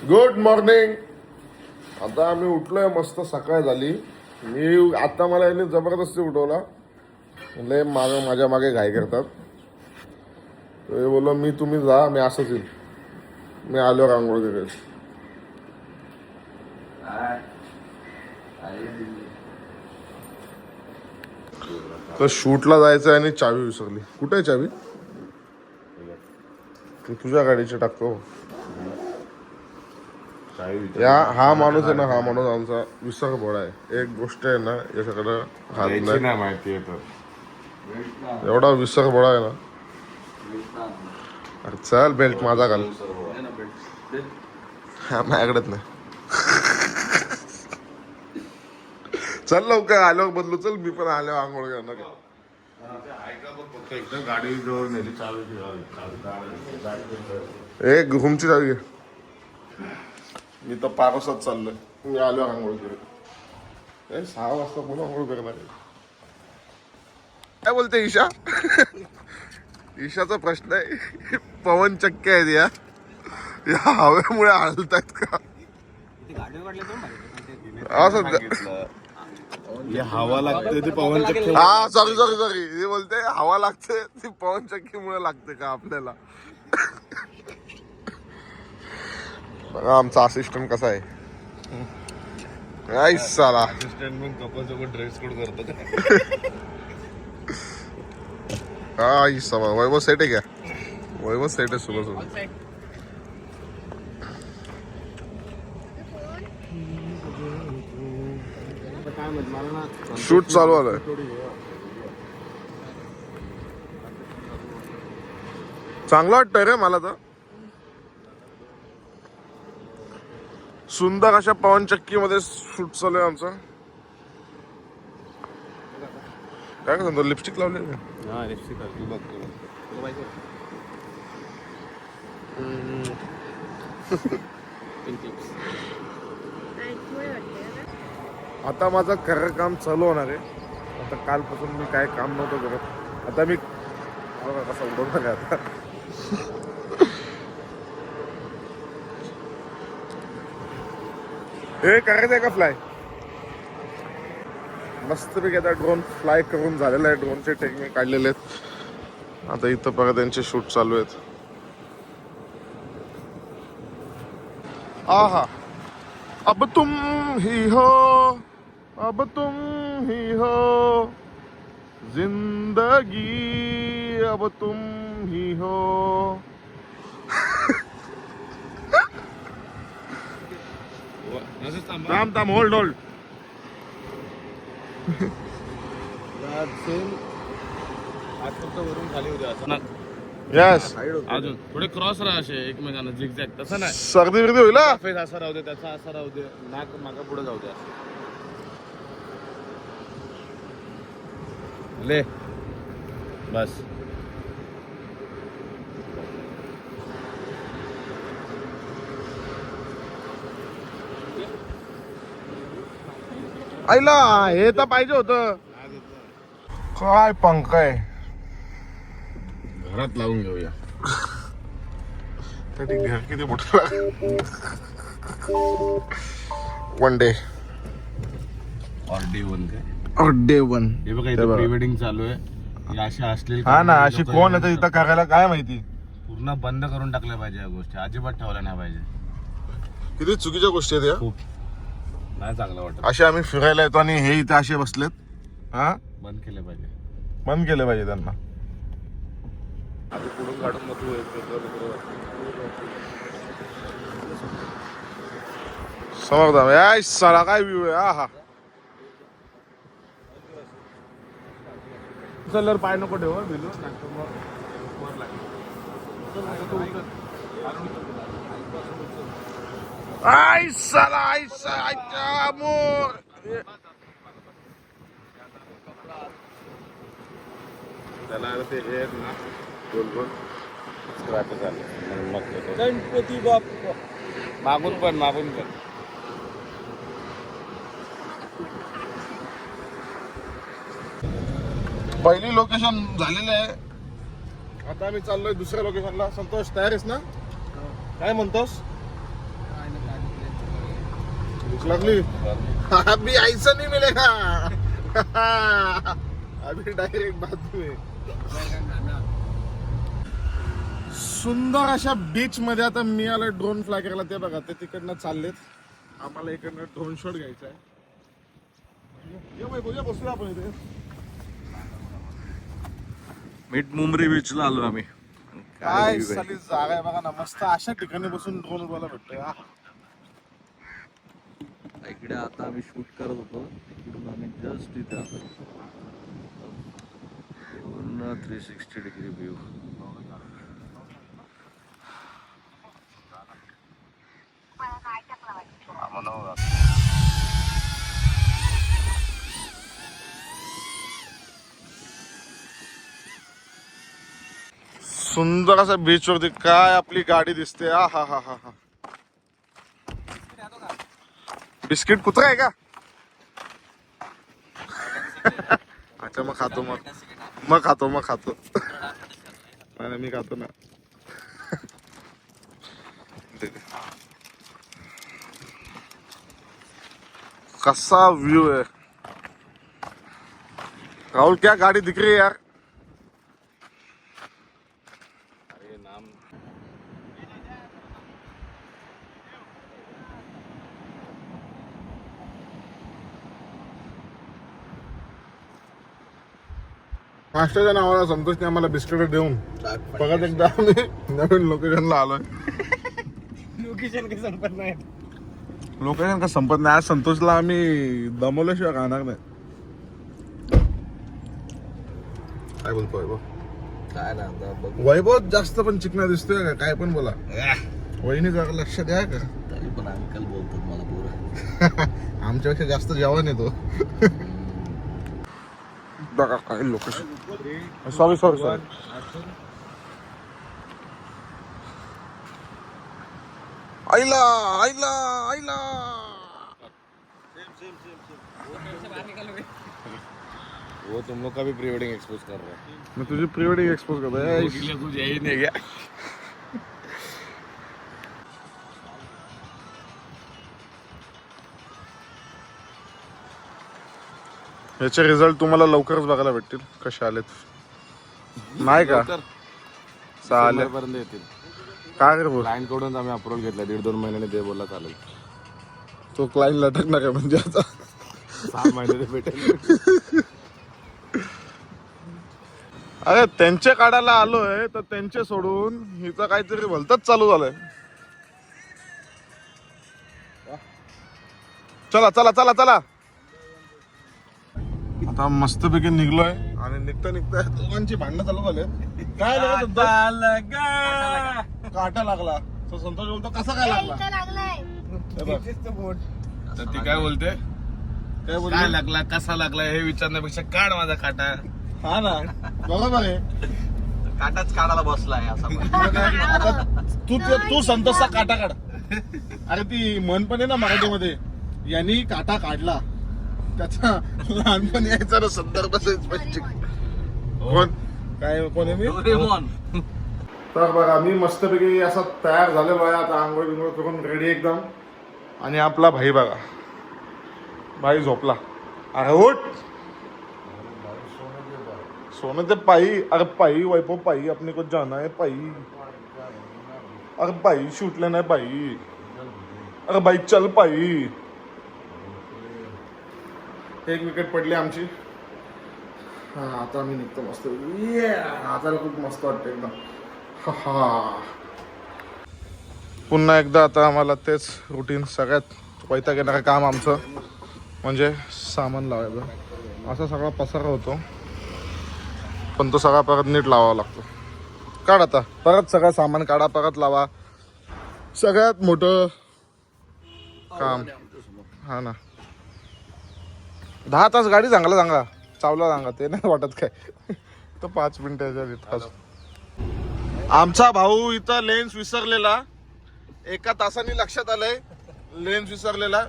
Good morning. आता आम्ही उठलोय, मस्त सकाळ झाली. मी आता मला यांनी जबरदस्ती उठवला. म्हणले माझ्या मागे घाई करतात. ते बोललो मी तुम्ही जा, मी असंच येईल. मी आलो रांगोळी वगैरे. तर शूटला जायचं आणि चावी विसरली. कुठे आहे चावी? ती तुझ्या गाडीची टाकतो. हा माणूस आहे ना, हा माणूस आमचा विसर बोळा आहे. एक गोष्ट आहे ना याच्याकडे हात नाही माहिती आहे तर एवढा विसर बोळा आहे ना. अरे चल, बेल्ट माझा घाल. हा माझ्याकडेच नाही. चल लवकर, आलो बदलू. चल मी पण आलो आंघोळ करणार. एकदम गाडी जवळ नेली चावी. एक घुमची चावी घे. मी तर पारोसात चाललोय. मी आलो आंघोळ करत. 6 वाजता पुन्हा आंघोळ करणार आहे. काय बोलते ईशा? ईशाचा प्रश्न आहे, पवन चक्के आहेत या हवेमुळे हलतायत का असं? हवा लागते ते पवन चक्की. हा सॉरी हे बोलते हवा लागते ती पवन चक्कीमुळे लागते का आपल्याला? बघा आमचा असिस्टंट कसा आहे. साला असिस्टंट मग कपलसोबत ड्रेस कोड करतो. हा सवा वैभव सेट आहे क्या? वैभव सेट आहे सुबह. शूट चालू आलंय. चांगलं वाटतंय रे मला तर. सुंदर अशा पवन चक्की मध्ये शूट चालू आहे आमचं. काय का सांगतो, लिपस्टिक लावले. आता माझं खरं काम चालू होणार आहे. आता कालपासून मी काय काम नव्हतं करत. आता मी कसा उडवणार आहे आता. हे करायचं आहे का फ्लाय? मस्तपैकी आता ड्रोन फ्लाय करून झालेला आहे. ड्रोनचे टेक्निक काढलेले आहेत. आता इथं बघा त्यांचे शूट चालू आहेत. आहा, अब तुम ही हो, अब तुम ही हो जिंदगी, अब तुम ही हो. थांब होल्ड. वरून खाली होते असं ना. यस, अजून थोडे क्रॉस राहा असे एकमेकांना झिगझॅग. तसं नाही, सर्दी बिर्दी होईल हा? फेस असा राहू दे, त्याचा असा राहू दे, नाक मागा पुढे जाऊ दे. ले बस. आईला हे तर पाहिजे होतं. काय पंख आहे. घरात लावून घेऊया. तरी घर किती मोठं. वन डे और डे वन काय हे बघा, इथे प्री वेडिंग चालू आहे. ही अशी असलेली हा ना, अशी कोण येतं इथं करायला काय माहिती. पूर्ण बंद करून टाकल्या पाहिजे. या गोष्टी अजिबात ठेवल्या नाही पाहिजे. किती चुकीच्या गोष्टी आहेत या. खूप नाही चांगलं वाटत. असे आम्ही फिरायला येतो आणि हे इथे असे बसलेत. हा, बंद केलं पाहिजे. बंद केले पाहिजे त्यांना. आधी पुढून काढून मग तू समजता याय साला काय व्ह्यू आहे. हा चल पाय नको ठेव बिलू. आय साला आय मोर. त्याला ते हे ना गोल गोल स्क्रॅच झाले. गणपती बाप्पा. मागून पण पहिली लोकेशन झालेली आहे. आता आम्ही चाललोय दुसऱ्या लोकेशनला. संतोष तयार आहेस ना? काय म्हणतोस? भूक लागली अभी ऐसा नहीं मिलेगा अभी डायरेक्ट बात में सुंदर अशा बीच मध्ये आता मी आलो ड्रोन फ्लाय करायला. ते बघा ते तिकडनं चाललेत. आम्हाला इकडनं ड्रोन शॉट घ्यायचा आहे. बसूया आपण इथे. मीठ मुंबरी बीचला आलो आम्ही. काय साली जागा आहे बघा ना मस्त. अशा ठिकाणी बसून ड्रोन उडवायला भेटतोय. इकडे आता आम्ही शूट करत होतो. इकडून आम्ही जस्ट इथे आलो. पूर्ण 360 डिग्री व्ह्यू. सुंदर असा बीच वरती काय आपली गाडी दिसते. हा हा हा हा. बिस्किट कुत्रा आहे का? अच्छा मग खातो. मग खातो नाही मी खातो ना. कसा व्यू है राहुल. क्या गाड़ी दिख रही है यार. अरे नाम मास्टरच्या नावाला संतोषने आम्हाला बिस्किट देऊन परत एकदा आम्ही नवीन लोकेशनला आलोय. लोकेशन काही संपत नाही. लोकेशन का संपत नाही. आज संतोषला आम्ही दमवल्याशिवाय राहणार नाही. काय बोलतोय काय ना बघ. वैभव जास्त पण चिकना दिसतोय का? काय पण बोला. वहिनी जरा लक्ष द्या का. तरी पण अंकल बोलतात मला पोरं. आमच्यापेक्षा जास्त जेवण येतो. बघा काय लोकेशन. सॉरी आईला वो तुम लोग का भी प्री वेडिंग एक्सपोज कर रहा है. मैं तुझे प्री वेडिंग एक्सपोज करता है. कुछ यही नहीं गया. याचे रिझल्ट तुम्हाला लवकरच बघायला भेटतील कसे आलेत. नाही का चालेल पर्यंत येतील. काय रे बोल. क्लायंट कडून आम्ही अप्रूव्हल घेतला 1.5-2 महिन्याने ते बोलला चालेल. तो क्लायंट लटकणार आहे म्हणजे आता 6 महिने भेटेल. अरे त्यांचे काढायला आलोय तर त्यांचे सोडून हिचं काहीतरी भलतच चालू झालंय. चला आता मस्तपैकी निघलोय आणि निघता दोघांची भांडणं चालू झाले. काय काटा लागला. तो संतोष बोलतो कसा काय लागला. तर ती काय बोलते काय बोल. काय लागला कसा लागला हे विचारण्यापेक्षा काढ माझा काटा. हा ना बरोबर आहे. काटाच काढायला बसलाय असा. आता तू संतोषचा काटा काढ. अरे ती म्हण पण आहे ना मराठीमध्ये. यांनी काटा काढला. त्याचा लहानपण यायचा ना संदर्भ कोण काय कोण आहे मी. तर बघा मी मस्तपैकी असा तयार झालेलो आहे. आता आंघोळ बिंघोळ करून रेडी एकदम. आणि आपला भाई बघा. भाई झोपला. अरे उठ. सोने दे पाई. अरे पाई वैभव पाई अपने को जाना है पाई. अरे पाई शूट लेना है पाई. अरे भाई चल पाई. एक विकेट पडली आमची. हा आता आम्ही निघतो मस्त. आता खूप मस्त वाटतं एकदम. पुन्हा एकदा आता आम्हाला तेच रुटीन. सगळ्यात वैताग येणारं काम आमचं म्हणजे सामान लावायचं. असा सगळा पसारा होतो पण तो सगळा परत नीट लावावा लागतो. काढ आता परत सगळं सामान काढा परत लावा. सगळ्यात मोठं काम. हा ना 10 तास गाडी सांगा चावला ते नाही वाटत काय. तर 5 मिनिटाच्या इथं. आमचा भाऊ इथं लेन्स विसरलेला. 1 तासाने लक्षात आलंय लेन्स विसरलेला.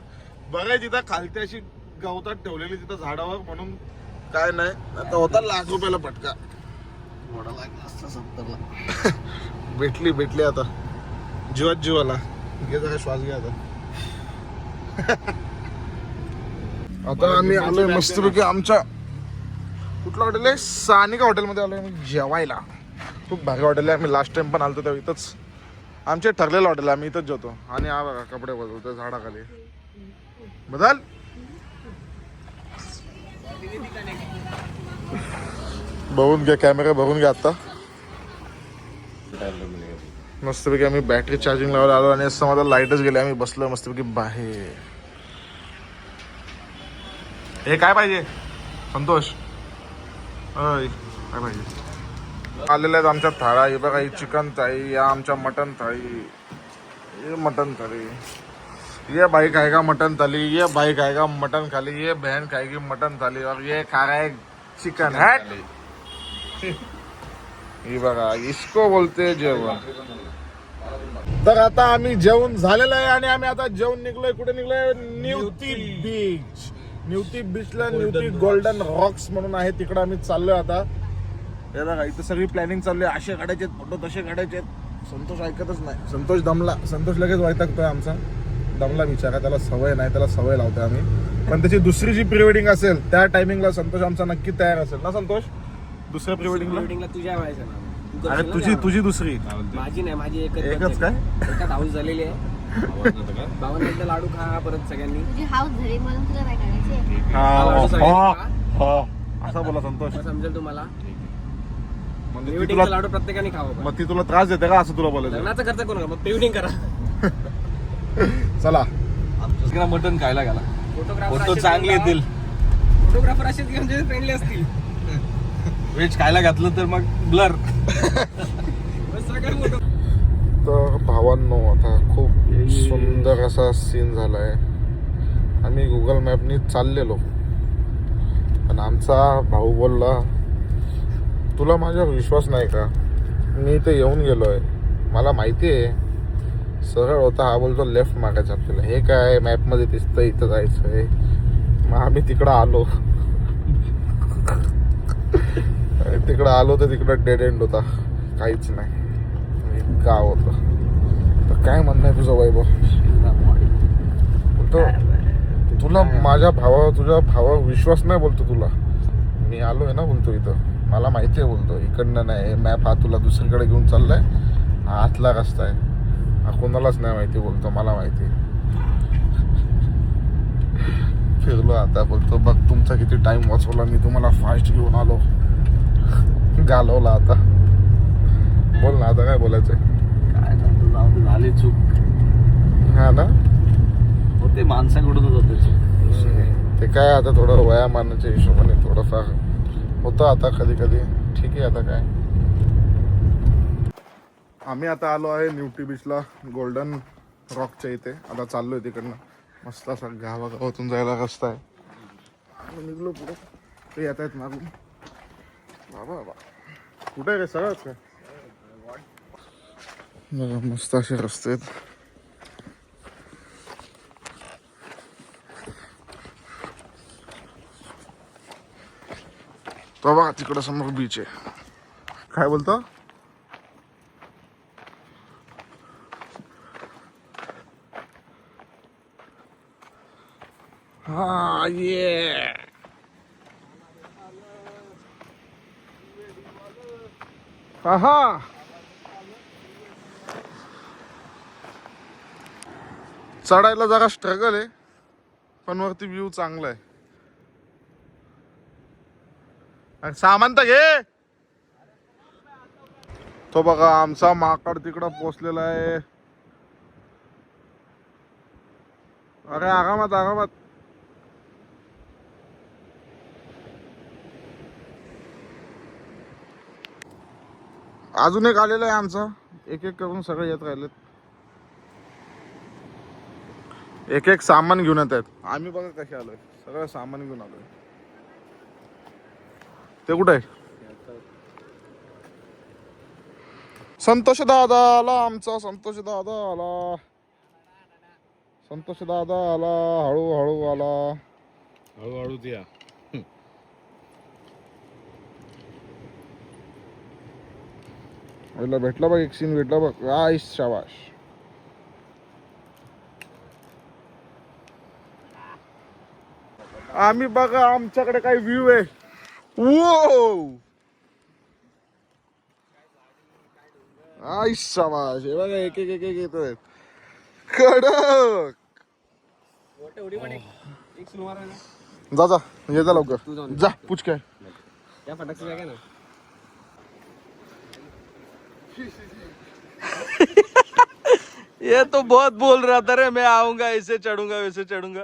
बघाय तिथं खालती अशी गवतात ठेवलेली तिथं झाडावर म्हणून काय नाही. आता होता ₹1,00,000 पटका. थोडा लागला असता 70ला. भेटली आता जीवात जीवाला. घे जरा श्वास घ्या आता. आता आम्ही आलोय मस्तपैकी आमच्या कुठलं हॉटेल आहे, सानिका हॉटेलमध्ये आलोय आम्ही जेवायला. खूप भारी हॉटेल आहे. आम्ही लास्ट टाइम पण आलतो तेव्हा इथंच आमचे ठरलेलं हॉटेल आहे, आम्ही इथंच जेवतो. आणि हा बघा कपडे बदलतो झाडाखाली. बदल बघून घ्या, कॅमेरा बघून घ्या. आता मस्तपैकी आम्ही बॅटरी चार्जिंग लावायला आलो आणि असं मला लाईटच गेले. आम्ही बसलो मस्तपैकी बाहेर. हे काय पाहिजे संतोष? अय काय पाहिजे? आलेल्या आहेत आमच्या थाळा. हे बघा, ही चिकन थाळी, या आमच्या मटन थाळी, ये मटन थाळी. ये भाई खाएगा मटन थाली, ये भाई खाएगा मटन थाली, ये बहन खाएगी मटन थाली और ये खा रहा है चिकन. है हे बघा, इसको बोलते जेवण. तर आता आम्ही जेवण झालेलं आहे आणि आम्ही आता जेवण निघलोय. कुठे निघलोय? निवती बीच. निवती बीचला निवती गोल्डन रॉक्स म्हणून आहे, तिकडे आम्ही चाललोय आता. हे बघा, इथं सगळी प्लॅनिंग चालली आहे. असे काढायचे फोटो, तसे काढायचे. संतोष ऐकतच नाही. संतोष दमला. संतोष लगेच वैतागतोय आमचा. दमला बिचारा, त्याला सवय नाही, त्याला सवय लावतोय आम्ही. पण त्याची दुसरी जी प्री वेडिंग असेल त्या टायमिंगला संतोष आमचा नक्की तयार असेल ना संतोष? दुसऱ्या प्री वेडिंगला तुझ्या व्हायचं ना. अरे तुझी दुसरी. माझी नाही, माझी एकच काय? एकाच हाऊस झालेली आहे. बावनचा लाडू खा परत सगळ्यांनी. तुझी हाऊस झाली म्हणून तुला काय करायचे? असा बोला संतोष. समजेल तुम्हाला. म्हणजे ती प्रिवेडिंगचा तुला, लाडू प्रत्येकाने खावं. मग ती तुला त्रास देते का असं तुला बोलायचं? लग्नाचा खर्च कोण करा, मग प्रिवेडिंग करा. चला आमच्या मटन खायला गेला. फोटो असेच चांगले घेऊन येतील. जा. फोटोग्राफर असेच घेऊन जे फ्रेंडली असतील. व्हेज खायला घातलं तर मग ब्लर. बस सगळे फोटो. तर भावांनो, आता खूप सुंदर असा सीन झालाय. आम्ही गुगल मॅपनी चाललेलो, पण आमचा भाऊ बोलला, तुला माझ्यावर विश्वास नाही का? मी इथे येऊन गेलोय, मला माहिती आहे सरळ होता. हा बोलतो लेफ्ट मागायचं आपल्याला. हे काय मॅपमध्ये दिसतं इथं जायचंय. मग आम्ही तिकडं आलो. तिकडं आलो तर तिकडं डेड एंड होता, काहीच नाही, गाव होतं. तर काय म्हणणं आहे तुझं वैभव? बोलतो तुला माझ्या भावावर, तुझ्या भावावर विश्वास नाही बोलतो तुला. मी आलोय ना बोलतो इथं, मला माहिती आहे बोलतो. इकडनं नाही, मॅप हा तुला दुसरीकडे घेऊन चाललाय, हा आतला रस्ता आहे, हा कोणालाच नाही माहिती बोलतो, मला माहिती. फिरलो आता. बोलतो बघ तुमचा किती टाइम वाचवला मी, तुम्हाला फास्ट घेऊन आलो. घालवला आता. बोल ना आता काय बोलायचंय? काय झाली चूक. हा ना, होते माणसाकडूनच होते चूक. ते काय आता थोडं वयामानाच्या हिशोबाने थोडंफार होतं आता कधी कधी. ठीक आहे, आता काय. आम्ही आता आलो आहे न्यूटी बीचला, गोल्डन रॉकच्या इथे. आता चाललोय तिकडनं. मस्त असा गावागावातून जायला रस्ता आहे. आम्ही निघलो पुढे, ते येत आहेत मागून. बाबा बाबा, कुठे रे? सगळंच काय बघा, मस्त असे रस्ते आहेत. तो बघा तिकडं समोर बीच आहे. काय बोलतो? हा ये हा. चढायला जरा स्ट्रगल आहे, पण वरती व्ह्यू चांगला आहे. सामान तर घे. तो बघा आमचा माकड तिकडं पोचलेला आहे. अरे आरामात आरामात. अजून एक आलेला आहे आमचा. एक एक करून सगळे येत राहिलेत. एक एक सामान घेऊन येत आहेत. आम्ही बघा कसे आलोय, सगळं सामान घेऊन आलोय. ते कुठे आहे? संतोष दादा आला आमचा. संतोष दादा आला. संतोष दादा आला. हळूहळू आला. हळूहळूच या. भेटला बघ, एक सीन भेटला बघ. आईश शाबाश. आम्ही बघा आमच्याकडे काही व्ह्यू आहे. वो आई शाबाश, हे बघा एक एक एक एक येतोय कडक. जा जा ये जा लवकर जा पूछ काय. या फटाकची जागा ना. ये तो बहुत बोल रहा था रे, मैं आऊंगा ऐसे चढ़ूंगा वैसे चढ़ूंगा.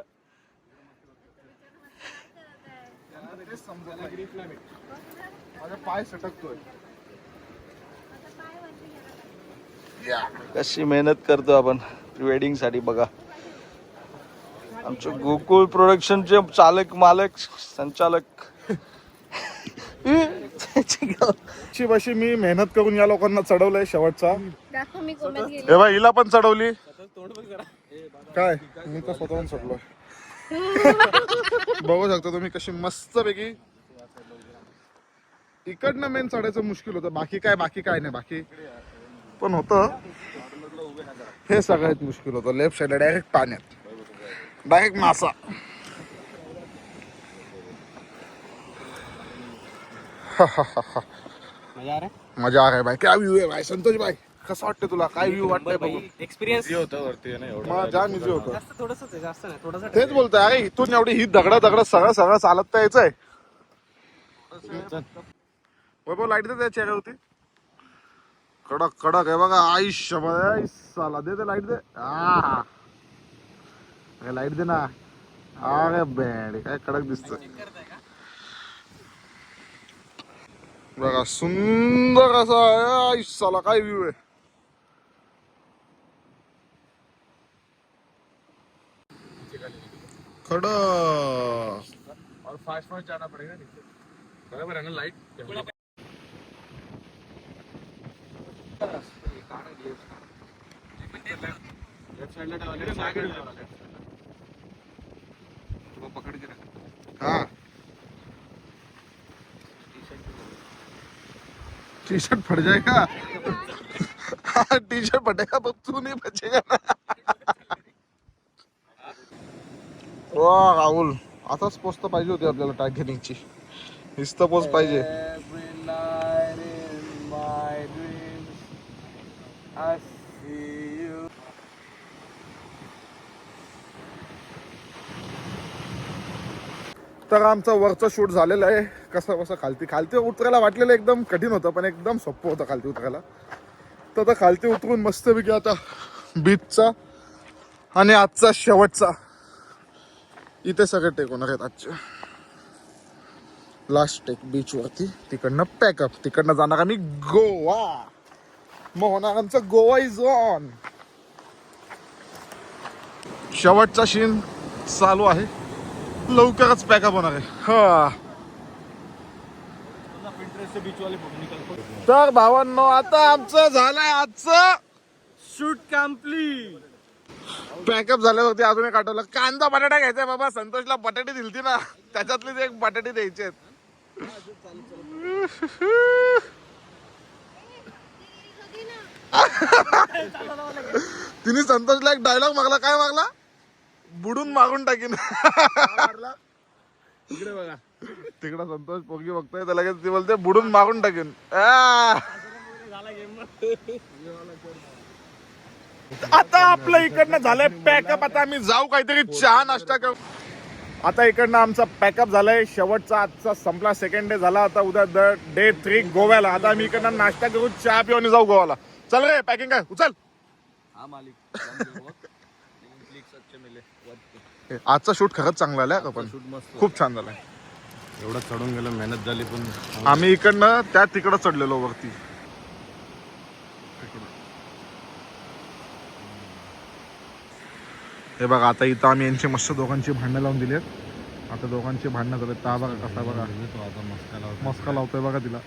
माझा पाय सटकतोय. कशी मेहनत करतो आपण प्री वेडिंग साठी बघा. आमचे गोकुळ प्रोडक्शनचे चालक मालक संचालक बशी मी मेहनत करून या लोकांना चढवलंय शेवटचा. दाखव मी कोमेत गेली. हे बघ हिला पण चढवली. काय मी तर स्वतःहून चढलोय. बघू शकता तुम्ही कशी मस्त पैकी. इकडनं मेन चढायचं मुश्किल होतं. बाकी काय नाही. बाकी पण होतं. हे सगळ्यात मुश्किल होतं. लेफ्ट साईडला डायरेक्ट पाण्यात डायरेक्ट मासा. मजा आ रहा है भाई. क्या व्यू है भाई संतोष भाई. कसं वाटतं तुला. काय व्ह्यू वाटतंय बघू. एक्सपिरियन्स होतं वरती ना एवढं. मग जाम इझी होतं. जास्त थोडंसंच आहे, जास्त नाही थोडंसं. तेच बोलतोय. अरे इथून एवढी ही दगड सगळं चालत तर यायचंय. वैभव लाईट दे त्या चेहऱ्यावरती. कडक आहे बघा. आयुष्य साला दे लाईट दे. हा लाईट दे ना. अरे बॅड काय कडक दिसतंय बघा. सुंदर असा आयुष्याला काय व्ह्यू आहे. खडक और फास्ट जाना पड़ेगा नीचे. बराबर है ना लाइट. लेफ्ट साइडला ठेवा. पकड़ के रख. हा टी शर्ट फट जाएगा. हाँ टी शर्ट फटेगा पर तू नहीं बचेगा ना. वा राहुल आताच पोस्ट पाहिजे होती आपल्याला टायटॅनिकची. हीच तर पोस्ट पाहिजे. तर आमचं वरचं शूट झालेलं आहे. कसं खालती उतरायला वाटलेलं एकदम कठीण होतं पण एकदम सोपं होतं खालती उतरायला. तर आता खालती उतरून मस्तपैकी आता बीचचा आणि आजचा शेवटचा इथे सगळे टेक होणार आहेत. आजचे लास्ट टेक बीच वरती. तिकडनं पॅकअप. तिकडनं जाणार आम्ही गोवा. मग होणार आमचं गोवा इज ऑन. शेवटचा सीन चालू आहे. लवकरच पॅकअप होणार आहे. हा तर भावांनो आता आमचं झालंय आजचं शूट कम्प्लीट. पॅकअप झाल्यावरती अजून एक आठवलं. कांदा बटाटा घ्यायचा बाबा. संतोषला बटाटे दिलती ना त्याच्यातलीच एक बटाटे द्यायचे आहेत. तिने संतोषला एक डायलॉग मागला. काय मागला. बुडून मागून टाकीन. इकडे बघा. तिकडं संतोष पोरगी बघतोय तर लगेच ती बोलते बुडून मागून टाकेन. आता आपलं इकडनं झालंय पॅकअप. आता आम्ही जाऊ काहीतरी चहा नाश्ता करू. आता इकडनं आमचा पॅकअप झालाय. शेवटचा आजचा संपला. सेकंड डे झाला. आता उद्या डे 3 गोव्याला. आता आम्ही इकडनं नाश्ता करू चहा पिऊ आणि जाऊ गोव्याला. चल रे पॅकिंग काय उचल. हा मालिक आजचा शूट खरंच चांगला आलाय. पण खूप छान झालाय. एवढं चढून गेलं मेहनत झाली पण आम्ही इकडनं त्या तिकडं चढलेलो वरती. हे बघा आता इथं आम्ही यांची मस्त दोघांची भांडणं लावून दिली आहेत. आता दोघांची भांडणं झाली. ता बघा कसा बघा मस्का लावतोय बघा तिला.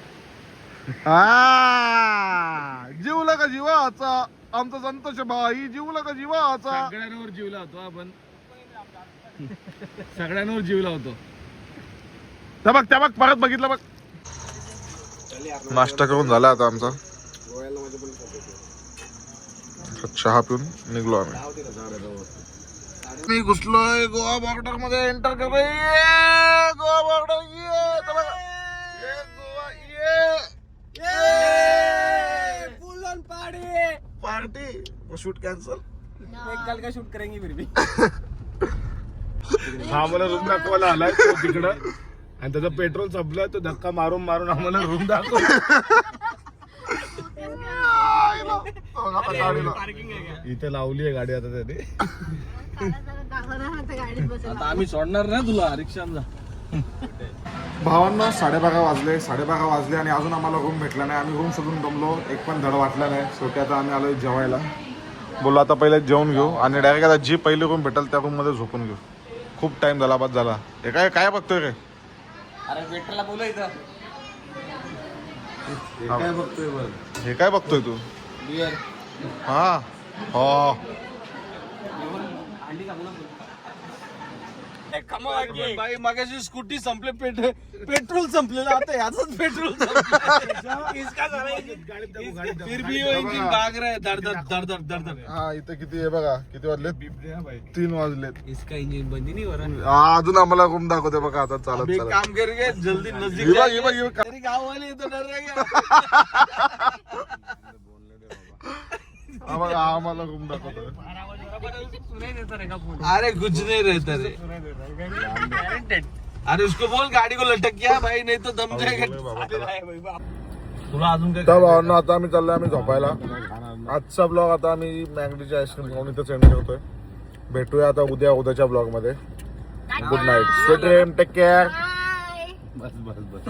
जीवला का जीवाचा आमचा संतोष भाई. जीवला का जीवाचा. सगळ्यांवर जीव लावतो आपण. सगळ्यांवर जीव लावतो. त्या बघ परत बघितलं बघ. नाश्ता करून झाला आता आमचा. चहा पिऊन निघलो आम्ही. मी घुसलोय गोवा बॉर्डर मध्ये एंटर करतोय Goa border full on party party shoot cancel एक कल का शूट करेंगे फिर भी हा आम्हाला रूम दाखवायला आलाय तो तिकडं आणि त्याचं पेट्रोल संपलंय तो धक्का मारून मारून आम्हाला रूम दाखव. पार्किंग आहे का इथे लावली आहे गाडी आता त्याने. गाडीत बसून आता आम्ही सोडणार ना तुला रिक्षांना. भावांना 12:30 वाजले आणि अजून आम्हाला रूम भेटला नाही. आम्ही रूम शोधून दमलो, एक पण धड वाटला नाही. शेवटी आता आम्ही आलोय जेवायला. बोललो आता पहिले जेवण घेऊ आणि डायरेक्ट आता जी पहिली रूम भेटेल त्या रूम मध्ये झोपून घेऊ. खूप टाइम झाला बाद झाला. हे काय काय बघतोय काय? अरे वेटरला बोला इथं काय बघतोय बघ. हे काय बघतोय तू? बियर हा हो बाई मगाशी स्कूटी संपले पेट्रोल संपलेलं आता याच पेट्रोल फिर भी वो इंजिन भाग रहा है धड धड धड धड धड धड. हा इथे किती आहे बघा, किती वाजलेत? 3 वाजलेत. इसका इंजिन बंद ही नहीं हो रहा हा अजून आम्हाला रूम दाखवते बघा आता चालत अभी एक चालत. काम करेंगे जल्दी नजदीक ये बघ, जाएंगे. ये बघ, ये बघ. तेरी गाँव वाले तो डर रहे क्या? हा बघा, हा आम्हाला रूम दाखवतोय. सुनाई देता रहेगा फोन अरे कुछ नहीं रहता रे. अरे उसको बोल गाड़ी को लटक गया भाई नहीं तो दम जाएगा. तुला अजून काय तर भावांनो आता आम्ही चाललोय आम्ही झोपायला. आजचा ब्लॉग आता आम्ही मॅगडीची आईस्क्रीम खाऊन इथं सेंड करतोय. भेटूया आता उद्याच्या ब्लॉग मध्ये. Good night, sweet dream, take care. Bye. बस बस बस